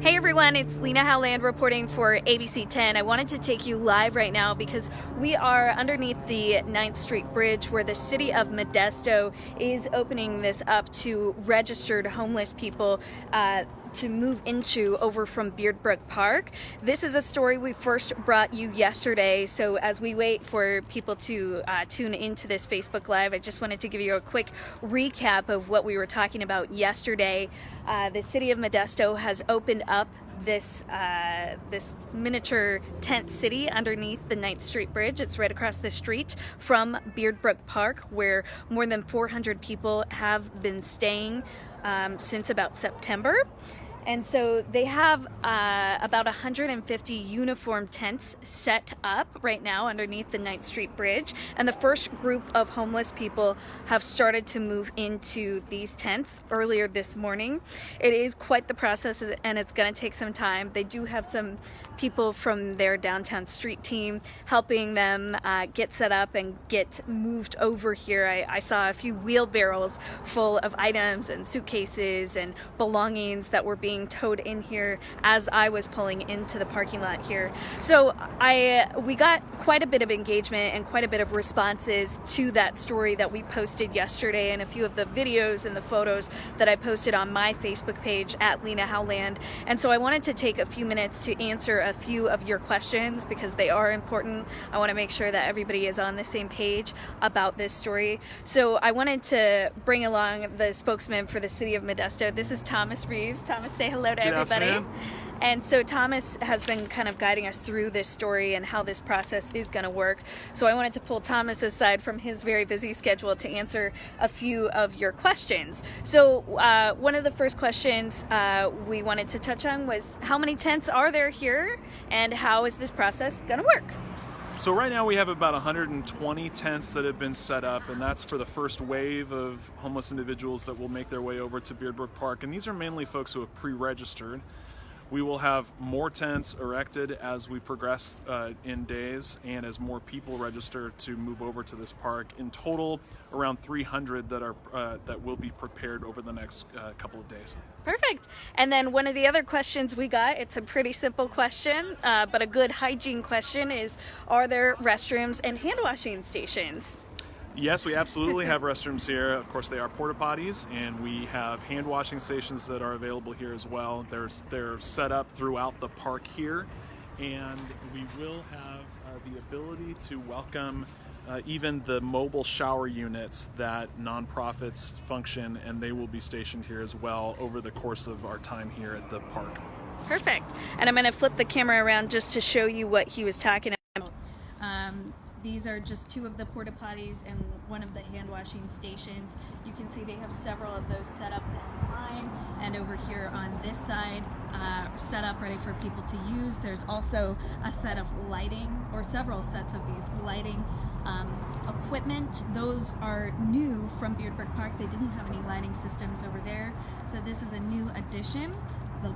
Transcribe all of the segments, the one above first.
Hey everyone, it's Lena Howland reporting for ABC 10. I wanted to take you live right now because we are underneath the 9th Street Bridge where the city of Modesto is opening this up to registered homeless people to move into over from Beardbrook Park. This is a story we first brought you yesterday, so as we wait for people to tune into this Facebook Live, I just wanted to give you a quick recap of what we were talking about yesterday. The city of Modesto has opened up this miniature tent city underneath the 9th Street Bridge. It's right across the street from Beardbrook Park, where more than 400 people have been staying since about September. And so they have about 150 uniform tents set up right now underneath the 9th Street Bridge. And the first group of homeless people have started to move into these tents earlier this morning. It is quite the process and it's going to take some time. They do have some people from their downtown street team helping them get set up and get moved over here. I saw a few wheelbarrows full of items and suitcases and belongings that were being towed in here as I was pulling into the parking lot here. So we got quite a bit of engagement and quite a bit of responses to that story that we posted yesterday and a few of the videos and the photos that I posted on my Facebook page at Lena Howland. And so I wanted to take a few minutes to answer a few of your questions because they are important. I want to make sure that everybody is on the same page about this story. So I wanted to bring along the spokesman for the city of Modesto. This is Thomas Reeves. Thomas, say hello to everybody. Afternoon. And so Thomas has been kind of guiding us through this story and how this process is going to work. So I wanted to pull Thomas aside from his very busy schedule to answer a few of your questions. So one of the first questions we wanted to touch on was how many tents are there here and how is this process going to work? So right now we have about 120 tents that have been set up, and that's for the first wave of homeless individuals that will make their way over to Beardbrook Park. And these are mainly folks who have pre-registered. We will have more tents erected as we progress in days and as more people register to move over to this park. In total, around 300 that will be prepared over the next couple of days. Perfect. And then one of the other questions we got, it's a pretty simple question, but a good hygiene question is, are there restrooms and hand washing stations? Yes, we absolutely have restrooms here. Of course, they are porta potties, and we have hand washing stations that are available here as well. They're set up throughout the park here, and we will have the ability to welcome even the mobile shower units that nonprofits function, and they will be stationed here as well over the course of our time here at the park. Perfect. And I'm going to flip the camera around just to show you what he was talking about. These are just two of the porta potties and one of the hand washing stations. You can see they have several of those set up down the line and over here on this side set up ready for people to use. There's also a set of lighting, or several sets of these lighting equipment. Those are new from Beardbrook Park. They didn't have any lighting systems over there, so this is a new addition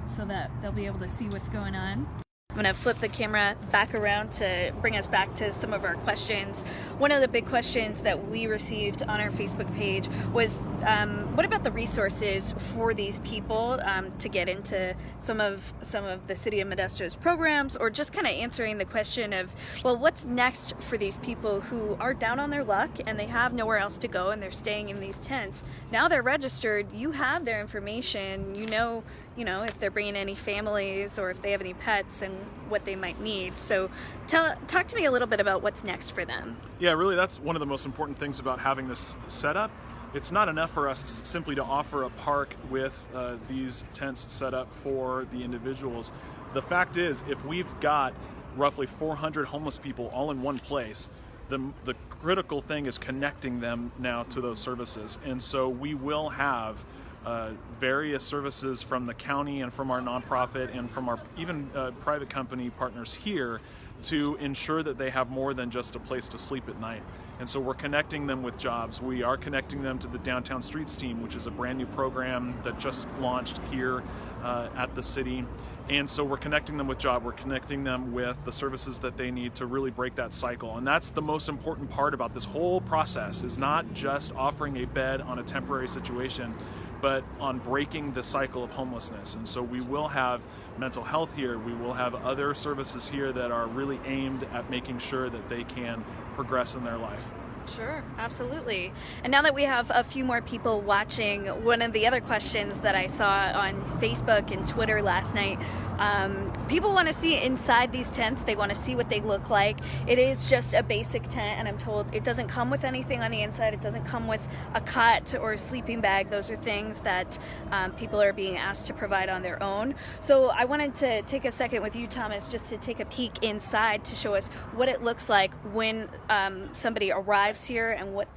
so that they'll be able to see what's going on. I'm going to flip the camera back around to bring us back to some of our questions. One of the big questions that we received on our Facebook page was, what about the resources for these people to get into some of the City of Modesto's programs, or just kind of answering the question of, well, what's next for these people who are down on their luck and they have nowhere else to go and they're staying in these tents. Now they're registered, you have their information, you know if they're bringing any families or if they have any pets and what they might need. So talk to me a little bit about what's next for them. Yeah, really, that's one of the most important things about having this set up. It's not enough for us simply to offer a park with these tents set up for the individuals. The fact is, if we've got roughly 400 homeless people all in one place, the critical thing is connecting them now to those services. And so we will have various services from the county and from our nonprofit and from our even private company partners here to ensure that they have more than just a place to sleep at night. And so we're connecting them with jobs. We are connecting them to the Downtown Streets team, which is a brand new program that just launched here at the city. And so we're connecting them with job, we're connecting them with the services that they need to really break that cycle. And that's the most important part about this whole process, is not just offering a bed on a temporary situation, but on breaking the cycle of homelessness. And so we will have mental health here. We will have other services here that are really aimed at making sure that they can progress in their life. Sure, absolutely. And now that we have a few more people watching, one of the other questions that I saw on Facebook and Twitter last night, people want to see inside these tents. They want to see what they look like. It is just a basic tent, and I'm told it doesn't come with anything on the inside. It doesn't come with a cot or a sleeping bag. Those are things that people are being asked to provide on their own. So I wanted to take a second with you, Thomas, just to take a peek inside to show us what it looks like when somebody arrives here and what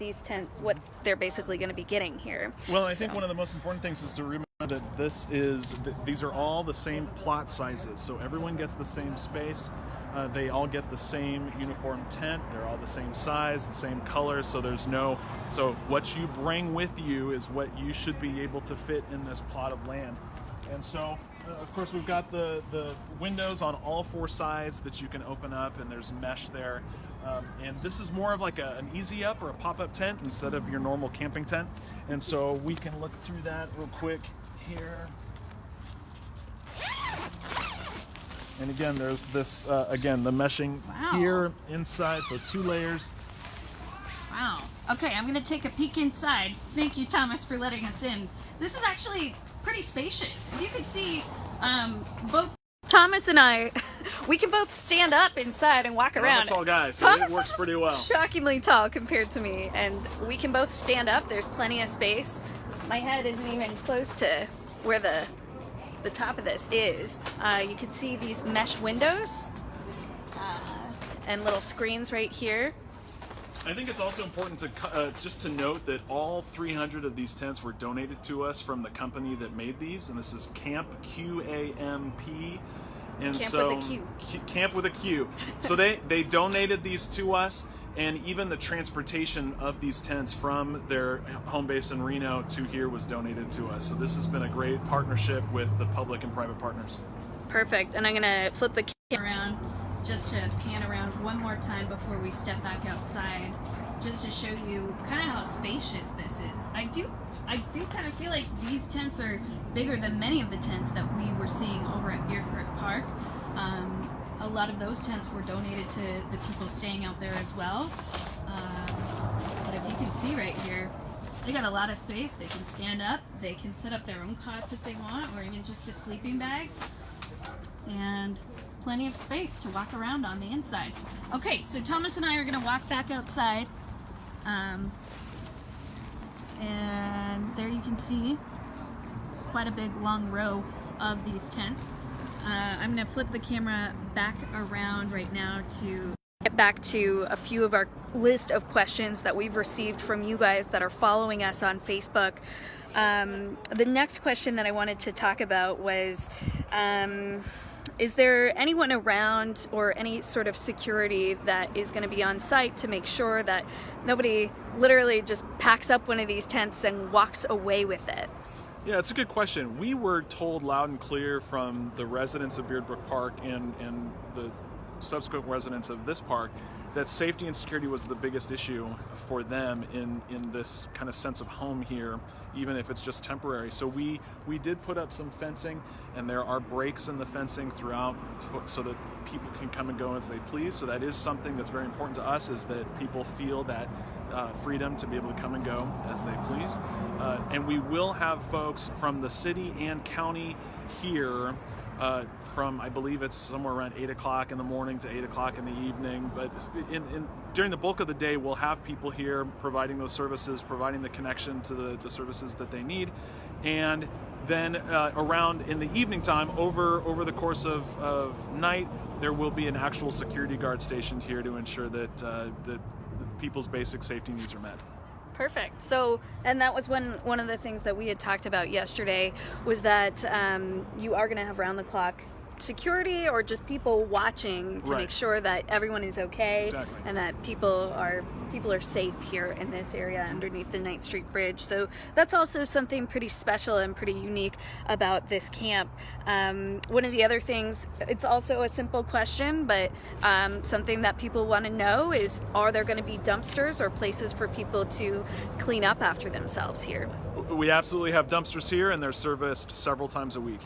they're basically going to be getting here. Well, I think one of the most important things is to remember that these are all the same plot sizes, so everyone gets the same space. They all get the same uniform tent. They're all the same size, the same color. So so what you bring with you is what you should be able to fit in this plot of land. And so, of course, we've got the windows on all four sides that you can open up, and there's mesh there. And this is more of like an easy up or a pop-up tent instead of your normal camping tent. And so we can look through that real quick here. And again, there's this, the meshing here inside, so 2 layers. Wow. Okay, I'm going to take a peek inside. Thank you, Thomas, for letting us in. This is actually pretty spacious. You can see both Thomas and I, we can both stand up inside and walk around. Tall guys, so Thomas it works pretty well. Shockingly tall compared to me, and we can both stand up. There's plenty of space. My head isn't even close to where the top of this is. You can see these mesh windows and little screens right here. I think it's also important to just to note that all 300 of these tents were donated to us from the company that made these, and this is Camp QAMP. And Camp so, with a Q. Camp with a Q. So they donated these to us, and even the transportation of these tents from their home base in Reno to here was donated to us. So this has been a great partnership with the public and private partners. Perfect. And I'm going to flip the camera around just to pan around one more time before we step back outside, just to show you kind of how spacious this is. I do kind of feel like these tents are bigger than many of the tents that we were seeing over at Beardbrook Park. A lot of those tents were donated to the people staying out there as well. But if you can see right here, they got a lot of space. They can stand up, they can set up their own cots if they want, or even just a sleeping bag. And plenty of space to walk around on the inside. Okay, so Thomas and I are going to walk back outside. And there you can see quite a big long row of these tents. I'm going to flip the camera back around right now to get back to a few of our list of questions that we've received from you guys that are following us on Facebook. The next question that I wanted to talk about was, is there anyone around or any sort of security that is going to be on site to make sure that nobody literally just packs up one of these tents and walks away with it? Yeah, it's a good question. We were told loud and clear from the residents of Beardbrook Park and the subsequent residents of this park that safety and security was the biggest issue for them in this kind of sense of home here, even if it's just temporary. So we did put up some fencing, and there are breaks in the fencing throughout so that people can come and go as they please. So that is something that's very important to us, is that people feel that freedom to be able to come and go as they please. And we will have folks from the city and county here from, I believe it's somewhere around 8 o'clock in the morning to 8 o'clock in the evening. But during the bulk of the day, we'll have people here providing those services, providing the connection to the services that they need. And then around in the evening time, over the course of night, there will be an actual security guard stationed here to ensure that people's basic safety needs are met. Perfect. So, and that was one of the things that we had talked about yesterday, was that you are going to have round-the-clock security, or just people watching to make sure that everyone is okay. Exactly. And that people are safe here in this area underneath the 9th Street Bridge. So that's also something pretty special and pretty unique about this camp. One of the other things, it's also a simple question, but something that people want to know is, are there going to be dumpsters or places for people to clean up after themselves here? We absolutely have dumpsters here, and they're serviced several times a week.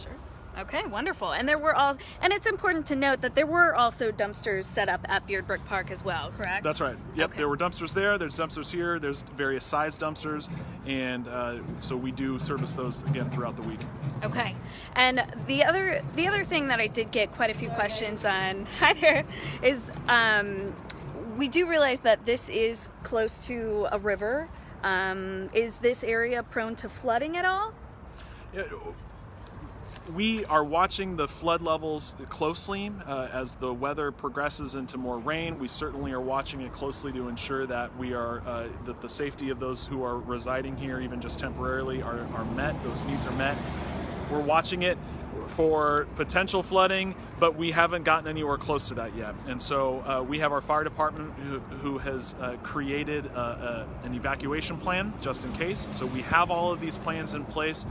Sure. Okay, wonderful. And it's important to note that there were also dumpsters set up at Beardbrook Park as well, correct? That's right. Yep, okay. There were dumpsters there, there's dumpsters here, there's various size dumpsters, and so we do service those again throughout the week. Okay. And the other thing that I did get quite a few questions on, hi there, is we do realize that this is close to a river. Is this area prone to flooding at all? Yeah, we are watching the flood levels closely as the weather progresses into more rain. We certainly are watching it closely to ensure that that the safety of those who are residing here, even just temporarily, are met. Those needs are met. We're watching it for potential flooding, but we haven't gotten anywhere close to that yet. And so we have our fire department who has created an evacuation plan just in case. So we have all of these plans in place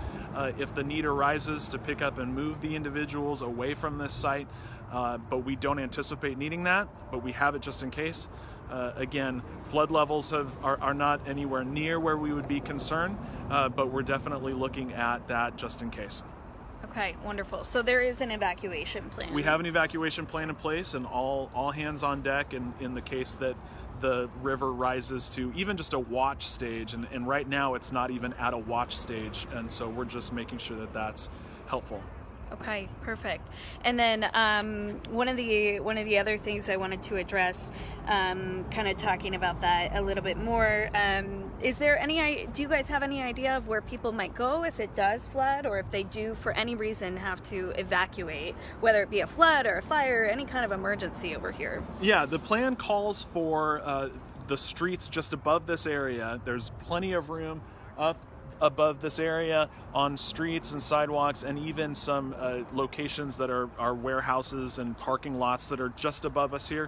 if the need arises to pick up and move the individuals away from this site, but we don't anticipate needing that, but we have it just in case. Again, flood levels are not anywhere near where we would be concerned, but we're definitely looking at that just in case. Okay, wonderful. So there is an evacuation plan. We have an evacuation plan in place, and all hands on deck in the case that the river rises to even just a watch stage. And right now it's not even at a watch stage, and so we're just making sure that that's helpful. Okay, perfect. And then one of the other things I wanted to address, kind of talking about that a little bit more, do you guys have any idea of where people might go if it does flood, or if they do for any reason have to evacuate, whether it be a flood or a fire, any kind of emergency over here? Yeah, the plan calls for the streets just above this area. There's plenty of room up above this area on streets and sidewalks, and even some locations that are warehouses and parking lots that are just above us here.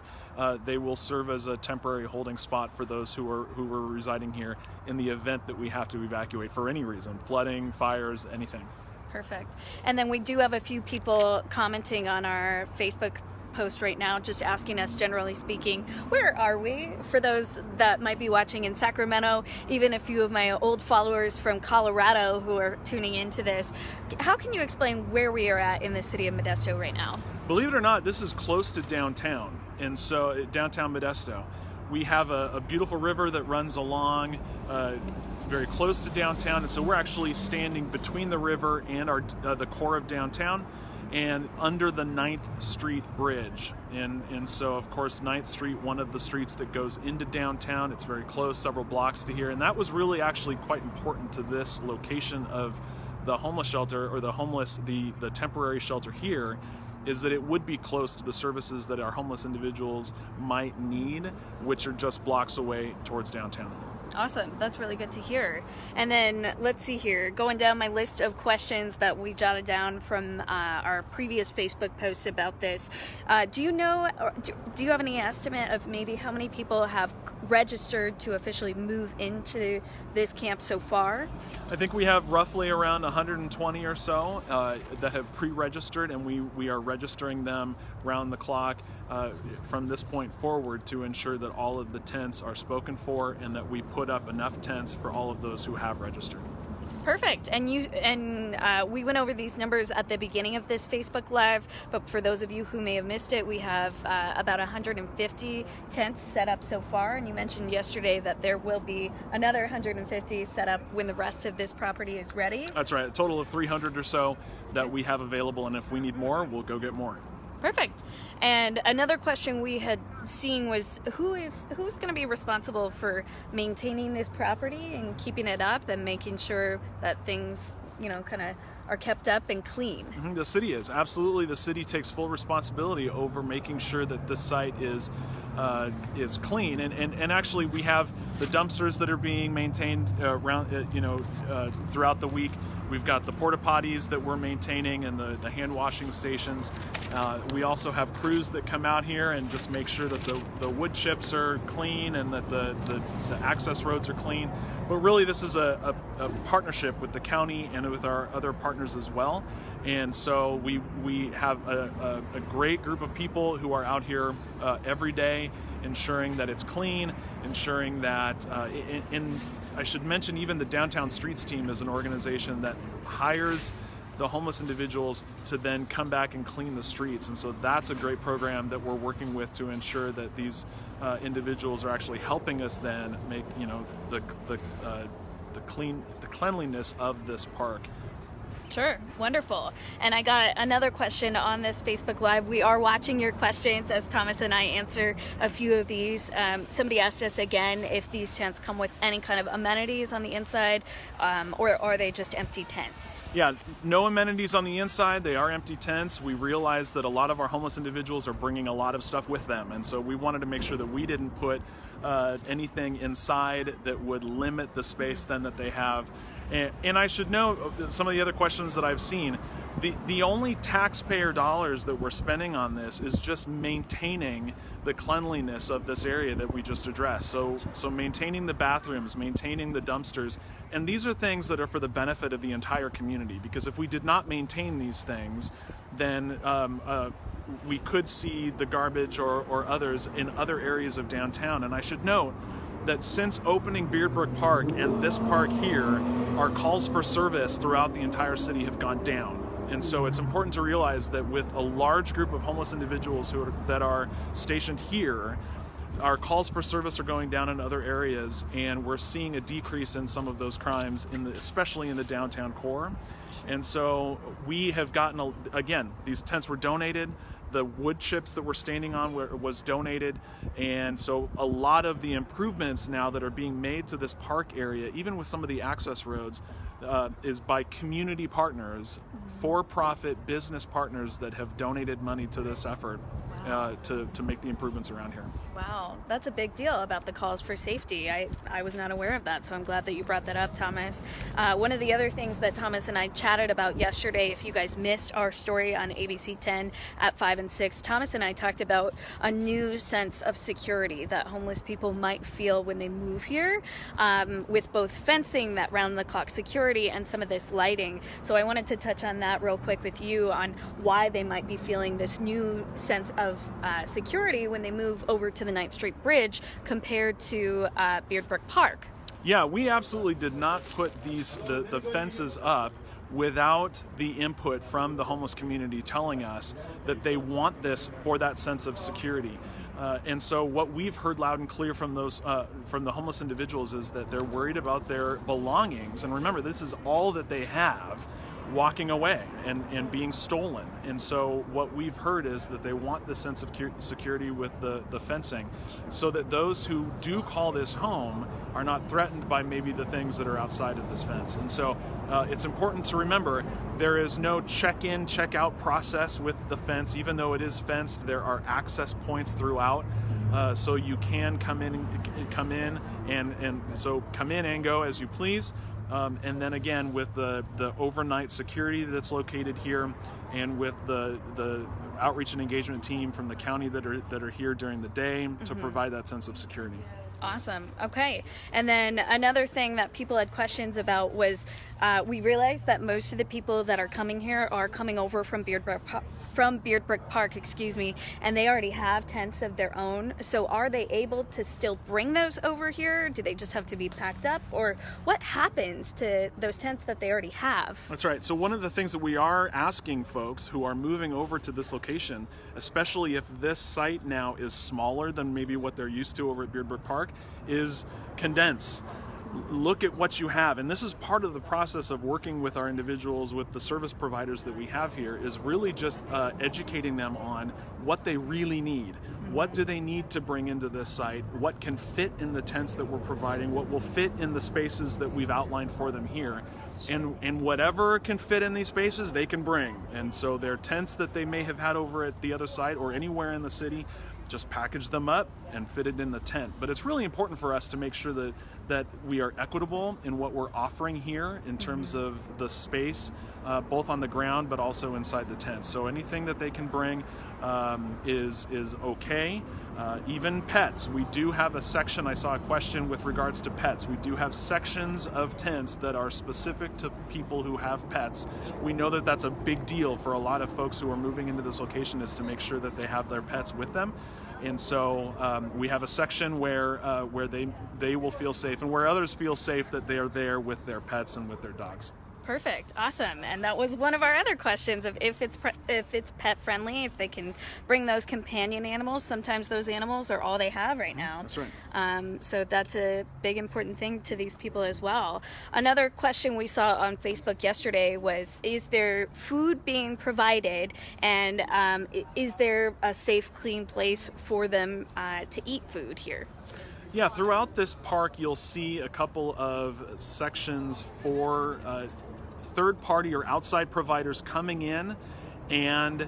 They will serve as a temporary holding spot for those who are residing here in the event that we have to evacuate for any reason, flooding, fires, anything. Perfect. And then we do have a few people commenting on our Facebook post right now, just asking us, generally speaking, where are we? For those that might be watching in Sacramento, even a few of my old followers from Colorado who are tuning into this, how can you explain where we are at in the city of Modesto right now? Believe it or not, this is close to downtown, and so downtown Modesto. We have a beautiful river that runs along very close to downtown, and so we're actually standing between the river and the core of downtown, and under the 9th Street Bridge. And so, of course, 9th Street, one of the streets that goes into downtown, it's very close, several blocks to here. And that was really actually quite important to this location of the homeless shelter, or the temporary shelter here, is that it would be close to the services that our homeless individuals might need, which are just blocks away towards downtown. Awesome. That's really good to hear. And then let's see here, going down my list of questions that we jotted down from our previous Facebook posts about this. Do you have any estimate of maybe how many people have registered to officially move into this camp so far? I think we have roughly around 120 or so that have pre-registered, and we are registering them round the clock from this point forward to ensure that all of the tents are spoken for and that we put up enough tents for all of those who have registered. Perfect. And we went over these numbers at the beginning of this Facebook Live, but for those of you who may have missed it, we have about 150 tents set up so far, and you mentioned yesterday that there will be another 150 set up when the rest of this property is ready. That's right, a total of 300 or so that we have available, and if we need more, we'll go get more. Perfect. And another question we had seen was who's going to be responsible for maintaining this property and keeping it up and making sure that things, kind of are kept up and clean? Mm-hmm. The city is. Absolutely. The city takes full responsibility over making sure that this site is clean. And actually we have the dumpsters that are being maintained throughout the week. We've got the porta potties that we're maintaining and the hand washing stations. We also have crews that come out here and just make sure that the wood chips are clean and that the access roads are clean. But really this is a partnership with the county and with our other partners as well. And so we have a great group of people who are out here every day ensuring that it's clean, ensuring that I should mention even the Downtown Streets team is an organization that hires the homeless individuals to then come back and clean the streets, and so that's a great program that we're working with to ensure that these individuals are actually helping us then make the cleanliness of this park. Sure, wonderful. And I got another question on this Facebook Live. We are watching your questions as Thomas and I answer a few of these. Somebody asked us again if these tents come with any kind of amenities on the inside, or are they just empty tents? Yeah, no amenities on the inside. They are empty tents. We realize that a lot of our homeless individuals are bringing a lot of stuff with them, and so we wanted to make sure that we didn't put anything inside that would limit the space then that they have. And I should note some of the other questions that I've seen. The only taxpayer dollars that we're spending on this is just maintaining the cleanliness of this area that we just addressed. So maintaining the bathrooms, maintaining the dumpsters, and these are things that are for the benefit of the entire community. Because if we did not maintain these things, then we could see the garbage or others in other areas of downtown. And I should note that since opening Beardbrook Park and this park here, our calls for service throughout the entire city have gone down. And so it's important to realize that with a large group of homeless individuals that are stationed here, our calls for service are going down in other areas, and we're seeing a decrease in some of those crimes, especially in the downtown core. And so we have gotten, again, these tents were donated. The wood chips that we're standing on was donated, and so a lot of the improvements now that are being made to this park area, even with some of the access roads, is by community partners, for-profit business partners that have donated money to this effort. Wow. To make the improvements around here. Wow, that's a big deal about the calls for safety. I was not aware of that, so I'm glad that you brought that up, Thomas. One of the other things that Thomas and I chatted about yesterday, if you guys missed our story on ABC 10 at 5 and 6, Thomas and I talked about a new sense of security that homeless people might feel when they move here, with both fencing, that round-the-clock security, and some of this lighting. So I wanted to touch on that real quick with you on why they might be feeling this new sense of security when they move over to the 9th Street Bridge compared to Beardbrook Park. Yeah, we absolutely did not put the fences up without the input from the homeless community telling us that they want this for that sense of security. And so what we've heard loud and clear from the homeless individuals is that they're worried about their belongings. And remember, this is all that they have, walking away and being stolen. And so what we've heard is that they want the sense of security with the fencing, so that those who do call this home are not threatened by maybe the things that are outside of this fence. And so it's important to remember there is no check-in, check-out process with the fence. Even though it is fenced, there are access points throughout. So you can come in and go as you please. And then again, with the overnight security that's located here, and with the outreach and engagement team from the county that are here during the day to provide that sense of security. Awesome. Okay. And then another thing that people had questions about was we realized that most of the people that are coming here are coming over from Beardbrook Park, and they already have tents of their own. So are they able to still bring those over here? Do they just have to be packed up? Or what happens to those tents that they already have? That's right. So one of the things that we are asking folks who are moving over to this location, especially if this site now is smaller than maybe what they're used to over at Beardbrook Park, is condense. Look at what you have. And this is part of the process of working with our individuals, with the service providers that we have here, is really just educating them on what they really need. What do they need to bring into this site? What can fit in the tents that we're providing? What will fit in the spaces that we've outlined for them here? And whatever can fit in these spaces, they can bring. And so their tents that they may have had over at the other site or anywhere in the city, just package them up and fit it in the tent. But it's really important for us to make sure that we are equitable in what we're offering here in terms of the space, both on the ground but also inside the tent. So anything that they can bring is okay. Even pets. We do have a section, I saw a question with regards to pets. We do have sections of tents that are specific to people who have pets. We know that that's a big deal for a lot of folks who are moving into this location, is to make sure that they have their pets with them. And so we have a section where they will feel safe, and where others feel safe that they are there with their pets and with their dogs. Perfect. Awesome. And that was one of our other questions of if it's pet friendly, if they can bring those companion animals. Sometimes those animals are all they have right now. That's right. So that's a big important thing to these people as well. Another question we saw on Facebook yesterday was, is there food being provided, and is there a safe, clean place for them to eat food here? Yeah, throughout this park you'll see a couple of sections for third-party or outside providers coming in and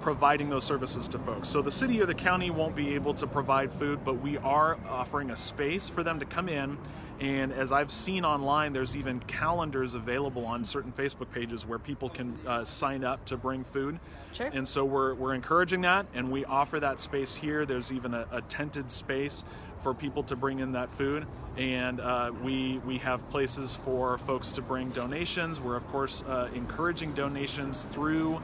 providing those services to folks. So the city or the county won't be able to provide food, but we are offering a space for them to come in. And as I've seen online, there's even calendars available on certain Facebook pages where people can sign up to bring food. Sure. And so we're encouraging that, and we offer that space here. There's even a tented space for people to bring in that food, and we have places for folks to bring donations. We're of course encouraging donations through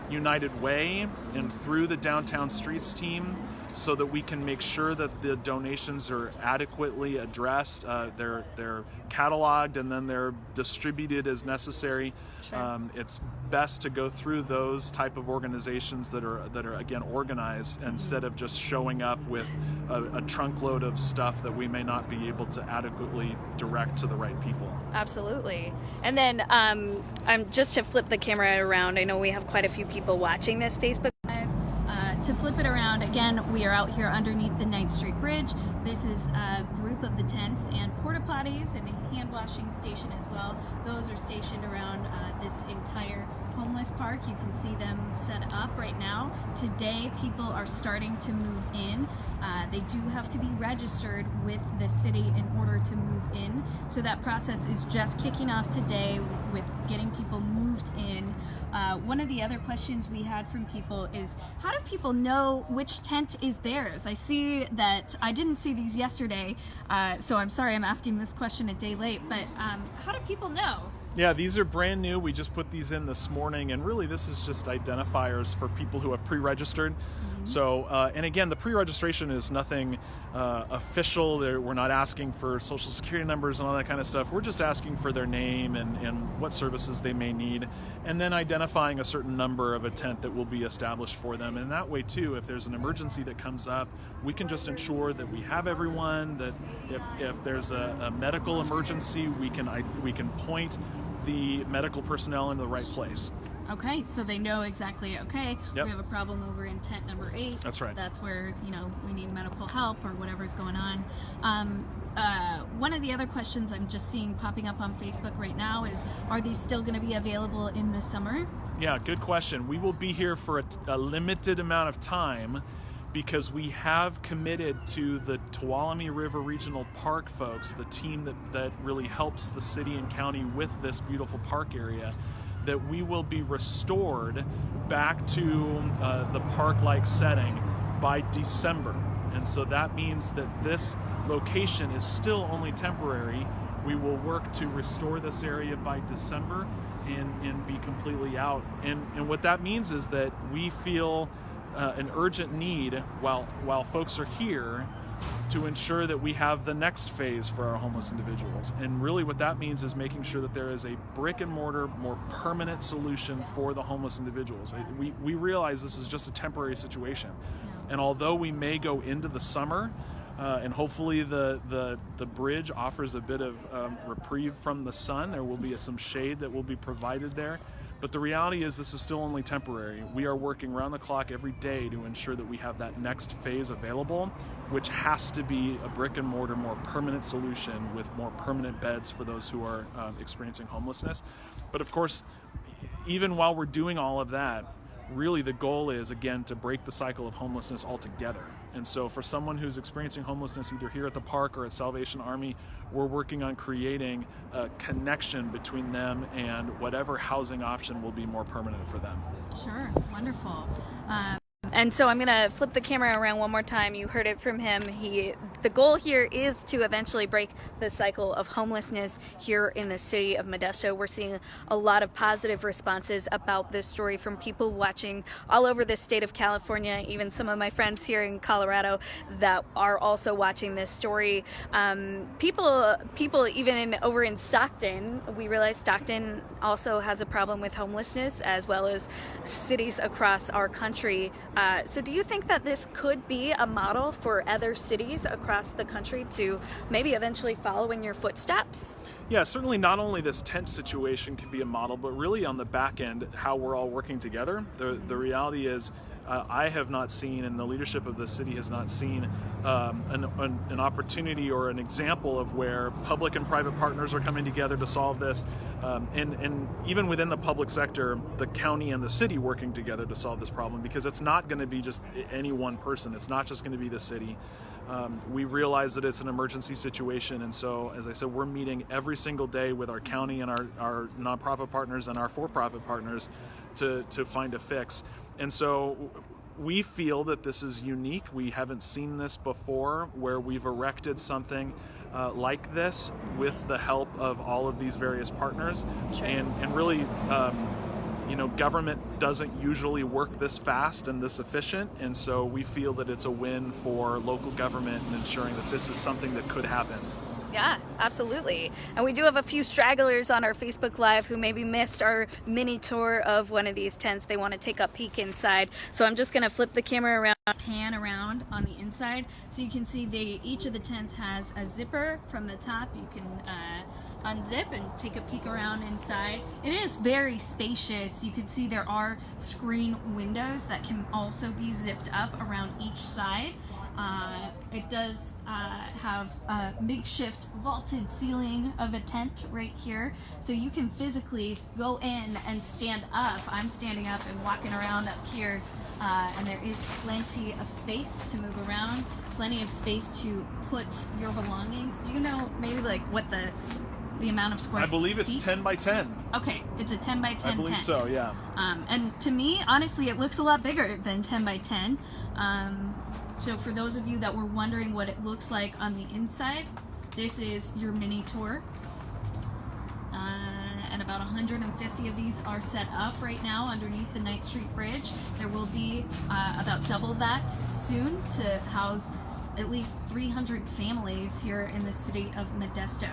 United Way and through the Downtown Streets team, so that we can make sure that the donations are adequately addressed. They're cataloged and then they're distributed as necessary. Sure. It's best to go through those type of organizations that are again organized, instead of just showing up with a trunk load of stuff that we may not be able to adequately direct to the right people. Absolutely. And then just to flip the camera around, I know we have quite a few people watching this Facebook Live. To flip it around, again, we are out here underneath the 9th Street Bridge. This is a group of the tents and porta potties and a hand washing station as well. Those are stationed around this entire homeless park. You can see them set up right now. Today, people are starting to move in. They do have to be registered with the city in order to move in. So that process is just kicking off today with getting people moved in. One of the other questions we had from people is, how do people know which tent is theirs? I see that I didn't see these yesterday, so I'm sorry I'm asking this question a day late, but how do people know? Yeah, these are brand new. We just put these in this morning, and really this is just identifiers for people who have pre-registered. Mm-hmm. So, and again, the pre-registration is nothing official. We're not asking for social security numbers and all that kind of stuff. We're just asking for their name and what services they may need, and then identifying a certain number of a tent that will be established for them. And that way too, if there's an emergency that comes up, we can just ensure that we have everyone, that if there's a medical emergency, we can point the medical personnel in the right place. Okay, so they know exactly, okay, yep, we have a problem over in tent number 8. That's right. That's where, we need medical help or whatever's going on. One of the other questions I'm just seeing popping up on Facebook right now is, are these still going to be available in the summer? Yeah, good question. We will be here for a limited amount of time, because we have committed to the Tuolumne River Regional Park folks, the team that really helps the city and county with this beautiful park area, that we will be restored back to the park-like setting by December. And so that means that this location is still only temporary. We will work to restore this area by December and be completely out. And what that means is that we feel an urgent need while folks are here to ensure that we have the next phase for our homeless individuals. And really what that means is making sure that there is a brick and mortar, more permanent solution for the homeless individuals. We realize this is just a temporary situation. And although we may go into the summer, and hopefully the bridge offers a bit of reprieve from the sun, there will be some shade that will be provided there. But the reality is this is still only temporary. We are working round the clock every day to ensure that we have that next phase available, which has to be a brick and mortar, more permanent solution with more permanent beds for those who are experiencing homelessness. But of course, even while we're doing all of that, really the goal is, again, to break the cycle of homelessness altogether. And so for someone who's experiencing homelessness either here at the park or at Salvation Army, we're working on creating a connection between them and whatever housing option will be more permanent for them. Sure, wonderful. And so I'm gonna flip the camera around one more time. You heard it from him. The goal here is to eventually break the cycle of homelessness here in the city of Modesto. We're seeing a lot of positive responses about this story from people watching all over the state of California, even some of my friends here in Colorado that are also watching this story. People even over in Stockton, we realize Stockton also has a problem with homelessness, as well as cities across our country. So do you think that this could be a model for other cities across the country to maybe eventually follow in your footsteps? Yeah, certainly not only this tent situation could be a model, but really on the back end, how we're all working together. The reality is, I have not seen, and the leadership of the city has not seen, an opportunity or an example of where public and private partners are coming together to solve this, and even within the public sector, the county and the city working together to solve this problem, because it's not going to be just any one person. It's not just going to be the city. We realize that it's an emergency situation, and so, as I said, we're meeting every single day with our county and our nonprofit partners and our for-profit partners to find a fix. And so we feel that this is unique. We haven't seen this before, where we've erected something like this with the help of all of these various partners. Sure. And really, government doesn't usually work this fast and this efficient, and so we feel that it's a win for local government in ensuring that this is something that could happen. Yeah, absolutely. And we do have a few stragglers on our Facebook Live who maybe missed our mini tour of one of these tents. They want to take a peek inside. So I'm just going to flip the camera around, pan around on the inside. So you can see each of the tents has a zipper from the top. You can unzip and take a peek around inside. It is very spacious. You can see there are screen windows that can also be zipped up around each side. It does have a makeshift vaulted ceiling of a tent right here, so you can physically go in and stand up. I'm standing up and walking around up here, and there is plenty of space to move around, plenty of space to put your belongings. Do you know maybe like what the amount of square feet? I believe it's 10 by 10. Okay, it's a 10 by 10 I believe tent. so, yeah. And to me, honestly, it looks a lot bigger than 10 by 10. So for those of you that were wondering what it looks like on the inside, this is your mini tour. And about 150 of these are set up right now underneath the 9th Street Bridge. There will be about double that soon to house at least 300 families here in the city of Modesto.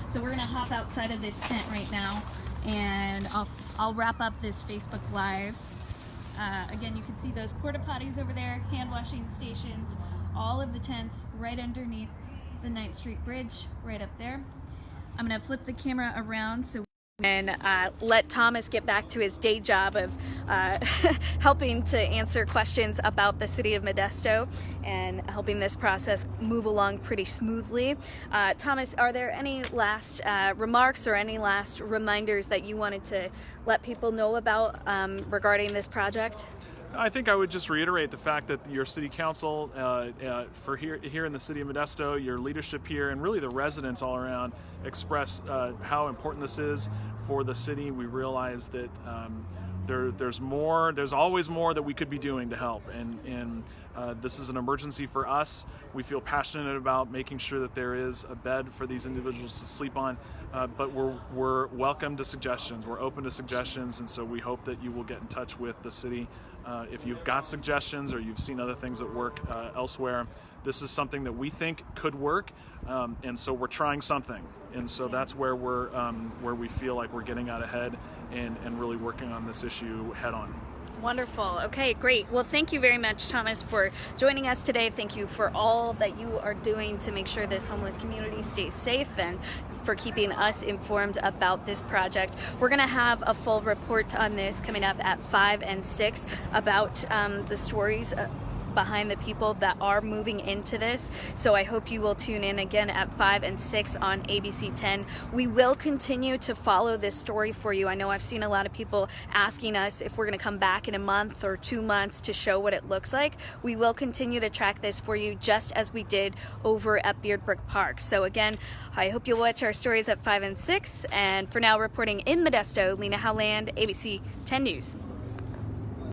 So we're gonna hop outside of this tent right now, and I'll wrap up this Facebook Live. Again, you can see those porta potties over there, hand washing stations, all of the tents right underneath the 9th Street Bridge, right up there. I'm gonna flip the camera around so and let Thomas get back to his day job of helping to answer questions about the city of Modesto and helping this process move along pretty smoothly. Thomas, are there any last remarks or any last reminders that you wanted to let people know about regarding this project? I think I would just reiterate the fact that your city council, for here in the city of Modesto, your leadership here, and really the residents all around express how important this is for the city. We realize that there's always more that we could be doing to help, and this is an emergency for us. We feel passionate about making sure that there is a bed for these individuals to sleep on, but we're welcome to suggestions. We're open to suggestions, and so we hope that you will get in touch with the city. If you've got suggestions or you've seen other things that work elsewhere, this is something that we think could work, and so we're trying something. And so that's where where we feel like we're getting out ahead and really working on this issue head on. Wonderful. Okay, great. Well, thank you very much, Thomas, for joining us today. Thank you for all that you are doing to make sure this homeless community stays safe and for keeping us informed about this project. We're going to have a full report on this coming up at 5 and 6 about the stories behind the people that are moving into this. So I hope you will tune in again at 5 and 6 on ABC 10. We will continue to follow this story for you. I know I've seen a lot of people asking us if we're going to come back in a month or 2 months to show what it looks like. We will continue to track this for you just as we did over at Beardbrook Park. So again, I hope you'll watch our stories at 5 and 6. And for now, reporting in Modesto, Lena Howland, ABC 10 News.